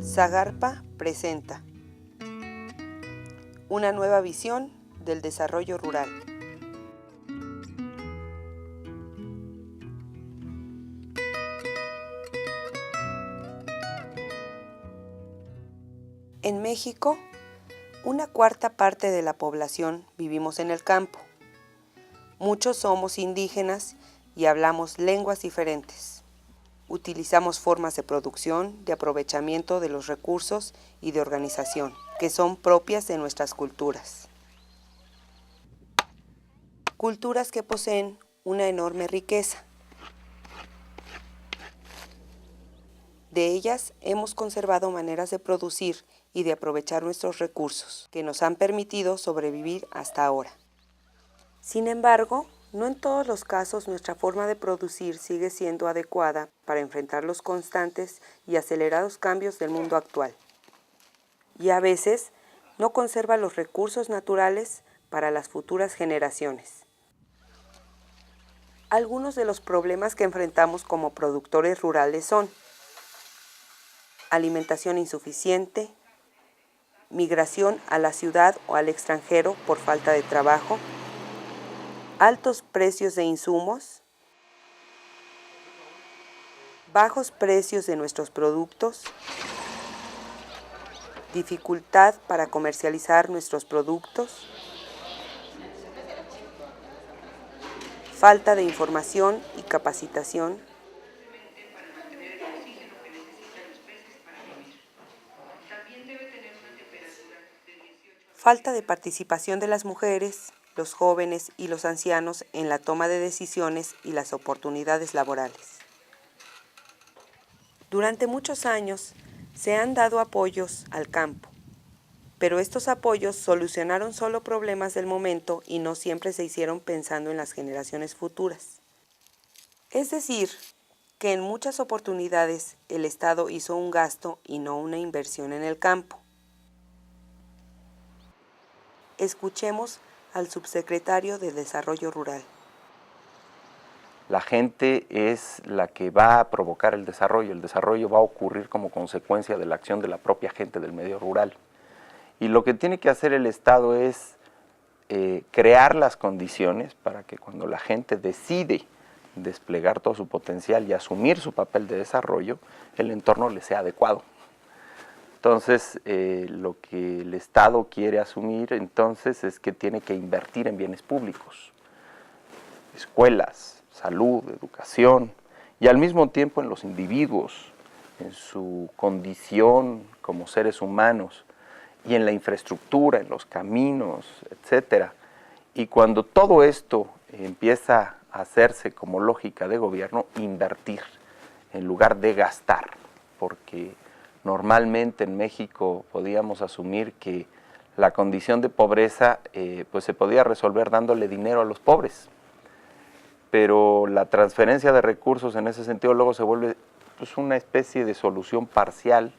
Zagarpa presenta una nueva visión del desarrollo rural. En México, una cuarta parte de la población vivimos en el campo. Muchos somos indígenas y hablamos lenguas diferentes. Utilizamos formas de producción, de aprovechamiento de los recursos y de organización, que son propias de nuestras culturas. Culturas que poseen una enorme riqueza. De ellas hemos conservado maneras de producir y de aprovechar nuestros recursos, que nos han permitido sobrevivir hasta ahora. Sin embargo, no en todos los casos nuestra forma de producir sigue siendo adecuada para enfrentar los constantes y acelerados cambios del mundo actual. Y a veces no conserva los recursos naturales para las futuras generaciones. Algunos de los problemas que enfrentamos como productores rurales son alimentación insuficiente, migración a la ciudad o al extranjero por falta de trabajo, altos precios de insumos, bajos precios de nuestros productos, dificultad para comercializar nuestros productos, falta de información y capacitación, falta de participación de las mujeres, los jóvenes y los ancianos en la toma de decisiones y las oportunidades laborales. Durante muchos años se han dado apoyos al campo, pero estos apoyos solucionaron solo problemas del momento y no siempre se hicieron pensando en las generaciones futuras. Es decir, que en muchas oportunidades el Estado hizo un gasto y no una inversión en el campo. Escuchemos al subsecretario de Desarrollo Rural. La gente es la que va a provocar el desarrollo va a ocurrir como consecuencia de la acción de la propia gente del medio rural. Y lo que tiene que hacer el Estado es crear las condiciones para que cuando la gente decide desplegar todo su potencial y asumir su papel de desarrollo, el entorno le sea adecuado. Entonces, lo que el Estado quiere asumir entonces es que tiene que invertir en bienes públicos, escuelas, salud, educación, y al mismo tiempo en los individuos, en su condición como seres humanos, y en la infraestructura, en los caminos, etcétera. Y cuando todo esto empieza a hacerse como lógica de gobierno, invertir en lugar de gastar, porque normalmente en México podíamos asumir que la condición de pobreza pues se podía resolver dándole dinero a los pobres, pero la transferencia de recursos en ese sentido luego se vuelve pues, una especie de solución parcial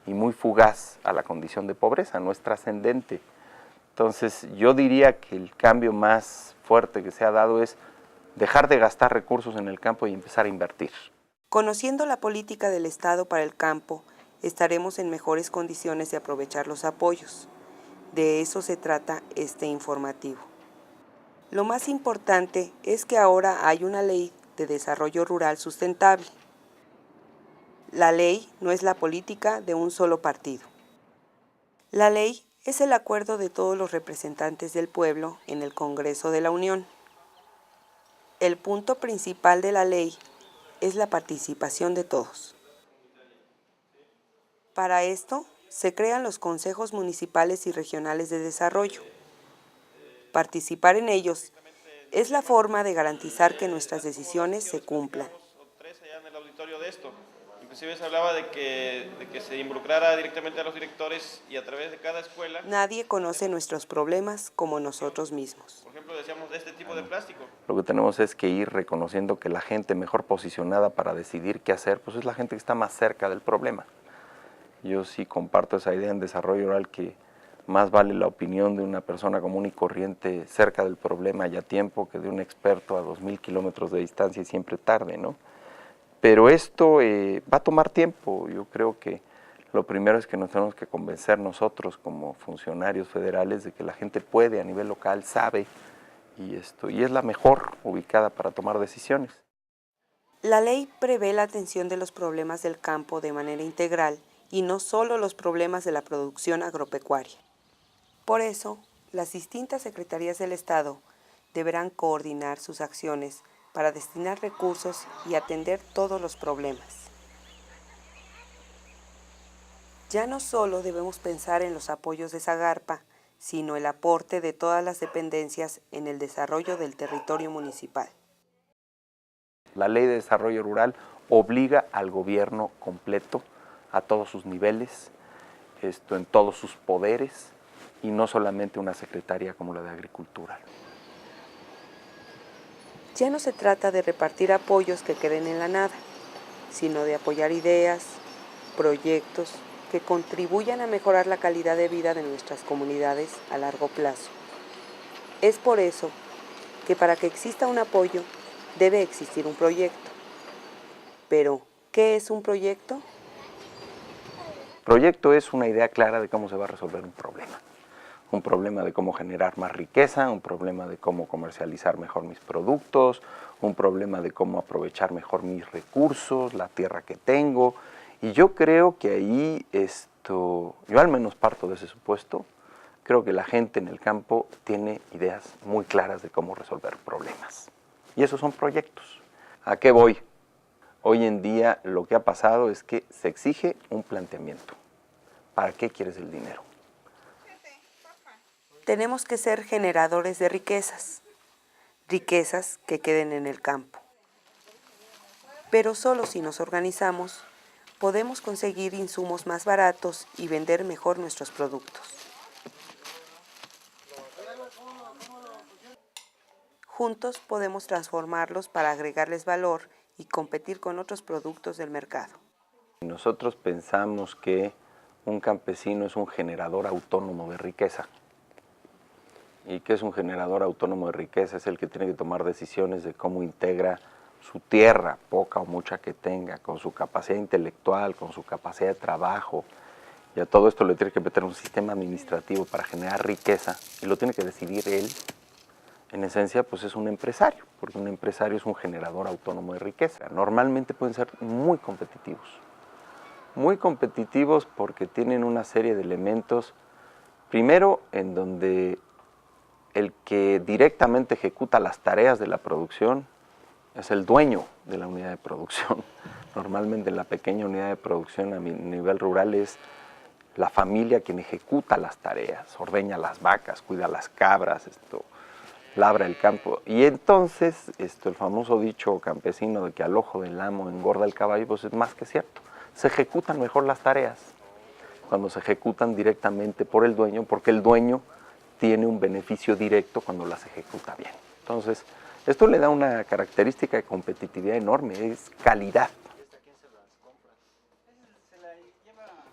y muy fugaz a la condición de pobreza, no es trascendente. Entonces yo diría que el cambio más fuerte que se ha dado es dejar de gastar recursos en el campo y empezar a invertir. Conociendo la política del Estado para el campo, estaremos en mejores condiciones de aprovechar los apoyos. De eso se trata este informativo. Lo más importante es que ahora hay una ley de desarrollo rural sustentable. La ley no es la política de un solo partido. La ley es el acuerdo de todos los representantes del pueblo en el Congreso de la Unión. El punto principal de la ley es la participación de todos. Para esto, se crean los consejos municipales y regionales de desarrollo. Participar en ellos es la forma de garantizar que nuestras decisiones se cumplan. Inclusive se hablaba de que se involucrara directamente a los directores y a través de cada escuela. Nadie conoce nuestros problemas como nosotros mismos. Por ejemplo, decíamos de este tipo de plástico. Lo que tenemos es que ir reconociendo que la gente mejor posicionada para decidir qué hacer, pues es la gente que está más cerca del problema. Yo sí comparto esa idea en desarrollo rural que más vale la opinión de una persona común y corriente cerca del problema y a tiempo que de un experto a 2000 kilómetros de distancia y siempre tarde, ¿no? Pero esto va a tomar tiempo. Yo creo que Lo primero es que nos tenemos que convencer nosotros como funcionarios federales de que la gente puede a nivel local, sabe, y es la mejor ubicada para tomar decisiones. La ley prevé la atención de los problemas del campo de manera integral y no solo los problemas de la producción agropecuaria. Por eso, las distintas secretarías del Estado deberán coordinar sus acciones para destinar recursos y atender todos los problemas. Ya no solo debemos pensar en los apoyos de Zagarpa, sino el aporte de todas las dependencias en el desarrollo del territorio municipal. La Ley de Desarrollo Rural obliga al gobierno completo, a todos sus niveles, en todos sus poderes, y no solamente una secretaría como la de Agricultura. Ya no se trata de repartir apoyos que queden en la nada, sino de apoyar ideas, proyectos que contribuyan a mejorar la calidad de vida de nuestras comunidades a largo plazo. Es por eso que para que exista un apoyo debe existir un proyecto. Pero, ¿qué es un proyecto? Proyecto es una idea clara de cómo se va a resolver un problema de cómo generar más riqueza, un problema de cómo comercializar mejor mis productos, un problema de cómo aprovechar mejor mis recursos, la tierra que tengo. Y yo creo que ahí yo al menos parto de ese supuesto, creo que la gente en el campo tiene ideas muy claras de cómo resolver problemas. Y esos son proyectos. ¿A qué voy? Hoy en día lo que ha pasado es que se exige un planteamiento. ¿Para qué quieres el dinero? Tenemos que ser generadores de riquezas que queden en el campo. Pero solo si nos organizamos, podemos conseguir insumos más baratos y vender mejor nuestros productos. Juntos podemos transformarlos para agregarles valor y competir con otros productos del mercado. Nosotros pensamos que un campesino es un generador autónomo de riqueza. ¿Y qué es un generador autónomo de riqueza? Es el que tiene que tomar decisiones de cómo integra su tierra, poca o mucha que tenga, con su capacidad intelectual, con su capacidad de trabajo. Y a todo esto le tiene que meter un sistema administrativo para generar riqueza y lo tiene que decidir él. En esencia, pues es un empresario, porque un empresario es un generador autónomo de riqueza. Normalmente pueden ser muy competitivos porque tienen una serie de elementos, primero en donde el que directamente ejecuta las tareas de la producción es el dueño de la unidad de producción. Normalmente en la pequeña unidad de producción a nivel rural es la familia quien ejecuta las tareas, ordeña las vacas, cuida las cabras, labra el campo. Y entonces el famoso dicho campesino de que al ojo del amo engorda el caballo, pues es más que cierto. Se ejecutan mejor las tareas cuando se ejecutan directamente por el dueño, porque el dueño tiene un beneficio directo cuando las ejecuta bien. Entonces, esto le da una característica de competitividad enorme, es calidad.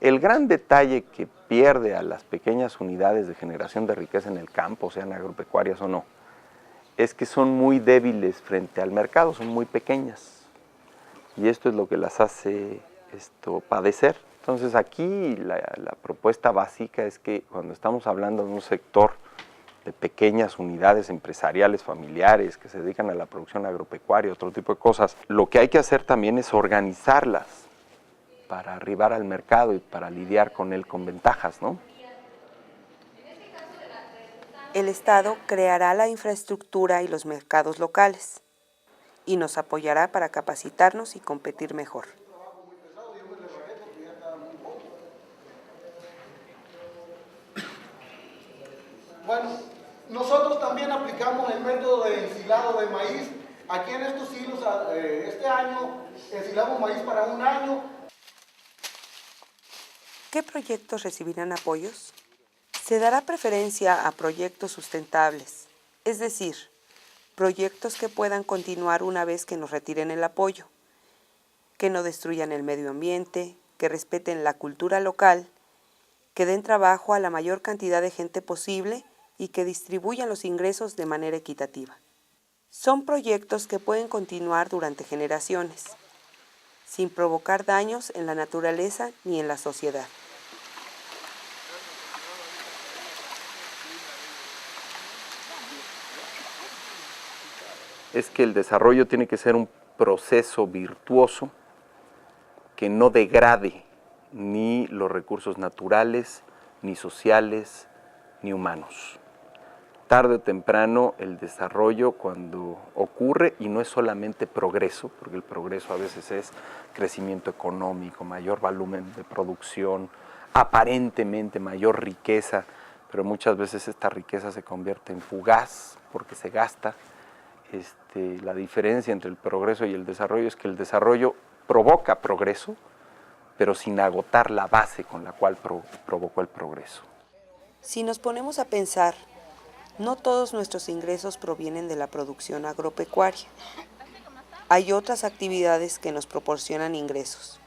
El gran detalle que pierde a las pequeñas unidades de generación de riqueza en el campo, sean agropecuarias o no, es que son muy débiles frente al mercado, son muy pequeñas. Y esto es lo que las hace padecer. Entonces aquí la propuesta básica es que cuando estamos hablando de un sector de pequeñas unidades empresariales, familiares, que se dedican a la producción agropecuaria, otro tipo de cosas, lo que hay que hacer también es organizarlas para arribar al mercado y para lidiar con él con ventajas, ¿no? El Estado creará la infraestructura y los mercados locales y nos apoyará para capacitarnos y competir mejor. Bueno, nosotros también aplicamos el método de ensilado de maíz. Aquí en estos hilos, este año, ensilamos maíz para un año. ¿Qué proyectos recibirán apoyos? Se dará preferencia a proyectos sustentables, es decir, proyectos que puedan continuar una vez que nos retiren el apoyo, que no destruyan el medio ambiente, que respeten la cultura local, que den trabajo a la mayor cantidad de gente posible y que distribuyan los ingresos de manera equitativa. Son proyectos que pueden continuar durante generaciones. sin provocar daños en la naturaleza ni en la sociedad. Es que el desarrollo tiene que ser un proceso virtuoso que no degrade ni los recursos naturales, ni sociales, ni humanos. Tarde o temprano el desarrollo cuando ocurre, y no es solamente progreso, porque el progreso a veces es crecimiento económico, mayor volumen de producción, aparentemente mayor riqueza, pero muchas veces esta riqueza se convierte en fugaz porque se gasta. La diferencia entre el progreso y el desarrollo es que el desarrollo provoca progreso, pero sin agotar la base con la cual provocó el progreso. Si nos ponemos a pensar, no todos nuestros ingresos provienen de la producción agropecuaria. Hay otras actividades que nos proporcionan ingresos.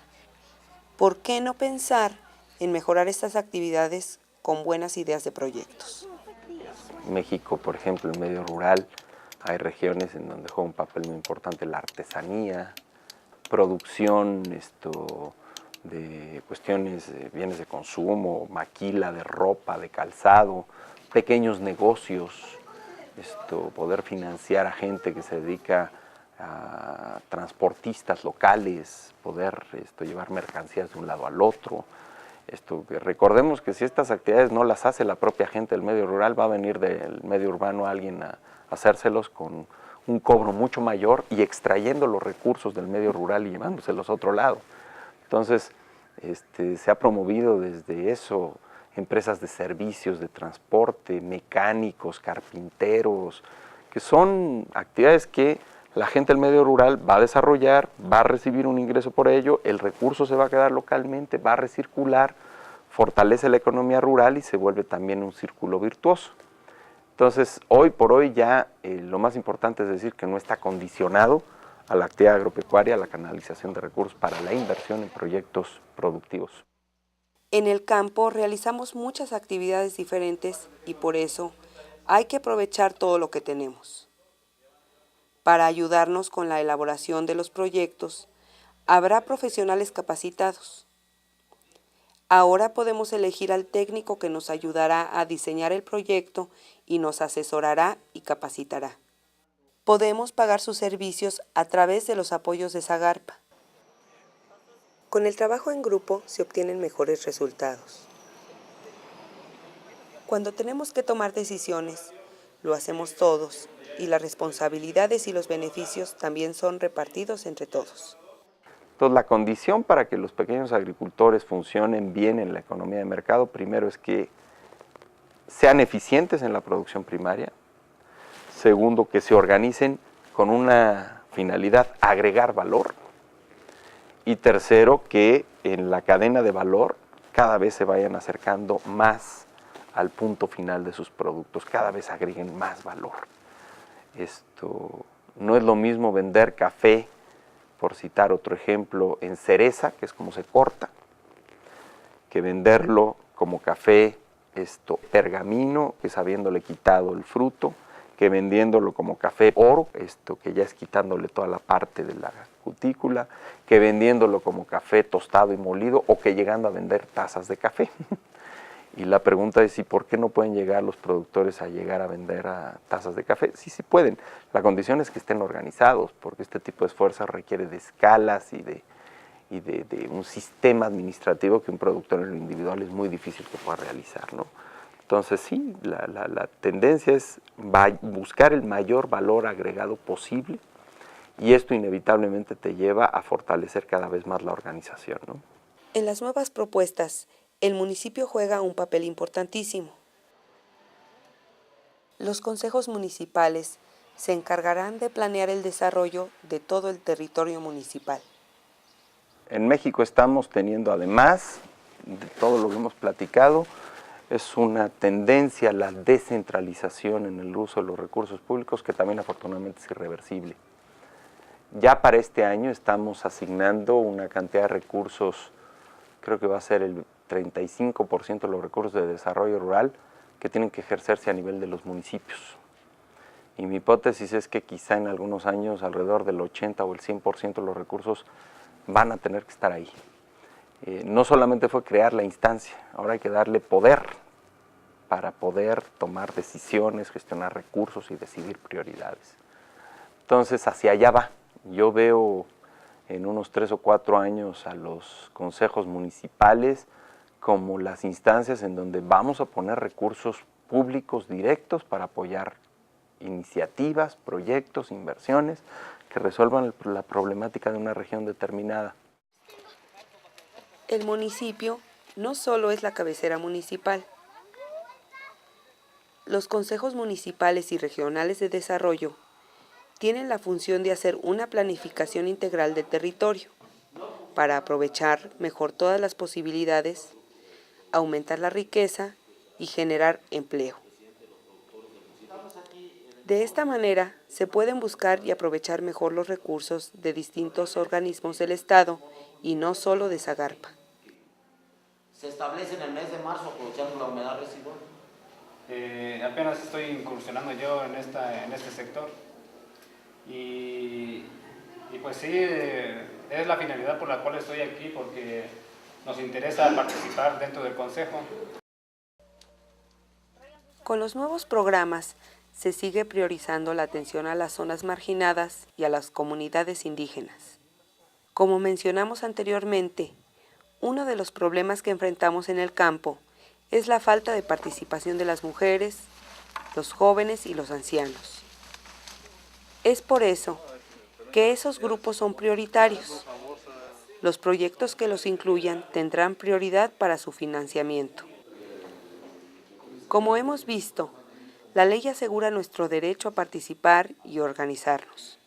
¿Por qué no pensar en mejorar estas actividades con buenas ideas de proyectos? En México, por ejemplo, en medio rural, hay regiones en donde juega un papel muy importante la artesanía, producción de cuestiones de bienes de consumo, maquila de ropa, de calzado, pequeños negocios, poder financiar a gente que se dedica a transportistas locales, poder llevar mercancías de un lado al otro. Recordemos que si estas actividades no las hace la propia gente del medio rural, va a venir del medio urbano alguien a hacérselos con un cobro mucho mayor y extrayendo los recursos del medio rural y llevándoselos a otro lado. Entonces, se ha promovido desde eso empresas de servicios, de transporte, mecánicos, carpinteros, que son actividades que la gente del medio rural va a desarrollar, va a recibir un ingreso por ello, el recurso se va a quedar localmente, va a recircular, fortalece la economía rural y se vuelve también un círculo virtuoso. Entonces, hoy por hoy ya lo más importante es decir que no está condicionado a la actividad agropecuaria, a la canalización de recursos para la inversión en proyectos productivos. En el campo realizamos muchas actividades diferentes y por eso hay que aprovechar todo lo que tenemos. Para ayudarnos con la elaboración de los proyectos, habrá profesionales capacitados. Ahora podemos elegir al técnico que nos ayudará a diseñar el proyecto y nos asesorará y capacitará. Podemos pagar sus servicios a través de los apoyos de Zagarpa. Con el trabajo en grupo se obtienen mejores resultados. Cuando tenemos que tomar decisiones, lo hacemos todos y las responsabilidades y los beneficios también son repartidos entre todos. Entonces, la condición para que los pequeños agricultores funcionen bien en la economía de mercado, primero es que sean eficientes en la producción primaria. Segundo, que se organicen con una finalidad, agregar valor. Y tercero, que en la cadena de valor cada vez se vayan acercando más al punto final de sus productos, cada vez agreguen más valor. No es lo mismo vender café, por citar otro ejemplo, en cereza, que es como se corta, que venderlo como café pergamino, que es habiéndole quitado el fruto, que vendiéndolo como café oro, que ya es quitándole toda la parte de la cutícula, que vendiéndolo como café tostado y molido, o que llegando a vender tazas de café. Y la pregunta es, ¿y por qué no pueden llegar los productores a llegar a vender tazas de café? Sí, sí pueden. La condición es que estén organizados, porque este tipo de esfuerzo requiere de escalas y de un sistema administrativo que un productor en lo individual es muy difícil que pueda realizar, ¿no? Entonces sí, la tendencia es buscar el mayor valor agregado posible y esto inevitablemente te lleva a fortalecer cada vez más la organización, ¿no? En las nuevas propuestas, el municipio juega un papel importantísimo. Los consejos municipales se encargarán de planear el desarrollo de todo el territorio municipal. En México estamos teniendo, además de todo lo que hemos platicado, es una tendencia a la descentralización en el uso de los recursos públicos que también afortunadamente es irreversible. Ya para este año estamos asignando una cantidad de recursos, creo que va a ser el 35% de los recursos de desarrollo rural que tienen que ejercerse a nivel de los municipios. Y mi hipótesis es que quizá en algunos años alrededor del 80 o el 100% de los recursos van a tener que estar ahí. No solamente fue crear la instancia, ahora hay que darle poder para poder tomar decisiones, gestionar recursos y decidir prioridades. Entonces, hacia allá va. Yo veo en unos 3 o 4 años a los consejos municipales como las instancias en donde vamos a poner recursos públicos directos para apoyar iniciativas, proyectos, inversiones que resuelvan la problemática de una región determinada. El municipio no solo es la cabecera municipal. Los consejos municipales y regionales de desarrollo tienen la función de hacer una planificación integral del territorio para aprovechar mejor todas las posibilidades, aumentar la riqueza y generar empleo. De esta manera, se pueden buscar y aprovechar mejor los recursos de distintos organismos del Estado y no solo de Zagarpa. Se establece en el mes de marzo aprovechando la humedad residual. Apenas estoy incursionando yo en este sector y pues sí, es la finalidad por la cual estoy aquí, porque nos interesa participar dentro del consejo. Con los nuevos programas se sigue priorizando la atención a las zonas marginadas y a las comunidades indígenas. Como mencionamos anteriormente, uno de los problemas que enfrentamos en el campo es la falta de participación de las mujeres, los jóvenes y los ancianos. Es por eso que esos grupos son prioritarios. Los proyectos que los incluyan tendrán prioridad para su financiamiento. Como hemos visto, la ley asegura nuestro derecho a participar y organizarnos.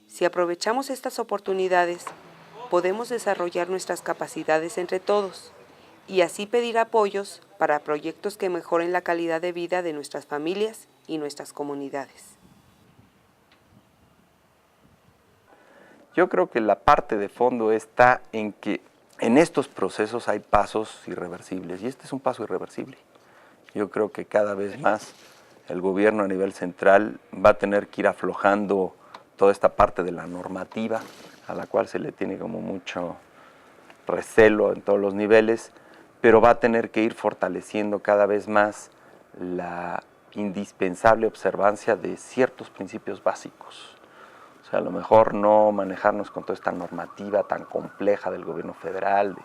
Si aprovechamos estas oportunidades, podemos desarrollar nuestras capacidades entre todos y así pedir apoyos para proyectos que mejoren la calidad de vida de nuestras familias y nuestras comunidades. Yo creo que la parte de fondo está en que en estos procesos hay pasos irreversibles y este es un paso irreversible. Yo creo que cada vez más el gobierno a nivel central va a tener que ir aflojando toda esta parte de la normativa a la cual se le tiene como mucho recelo en todos los niveles, pero va a tener que ir fortaleciendo cada vez más la indispensable observancia de ciertos principios básicos. O sea, a lo mejor no manejarnos con toda esta normativa tan compleja del gobierno federal, de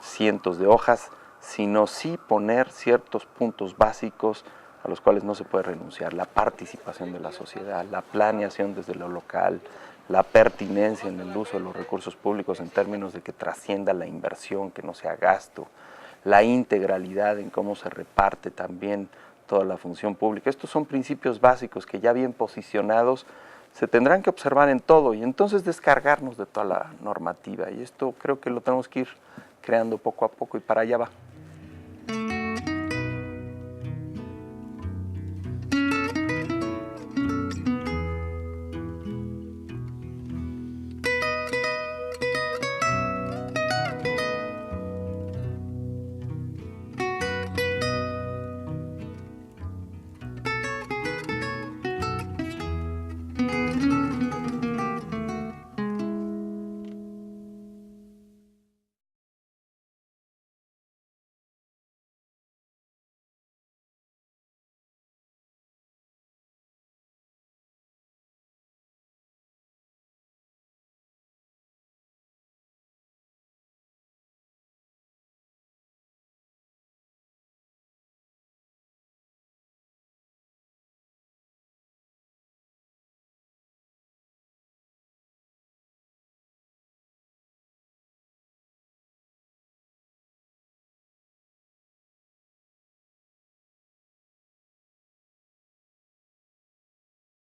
cientos de hojas, sino sí poner ciertos puntos básicos a los cuales no se puede renunciar: la participación de la sociedad, la planeación desde lo local, la pertinencia en el uso de los recursos públicos en términos de que trascienda la inversión, que no sea gasto, la integralidad en cómo se reparte también toda la función pública. Estos son principios básicos que ya bien posicionados se tendrán que observar en todo y entonces descargarnos de toda la normativa, y esto creo que lo tenemos que ir creando poco a poco y para allá va.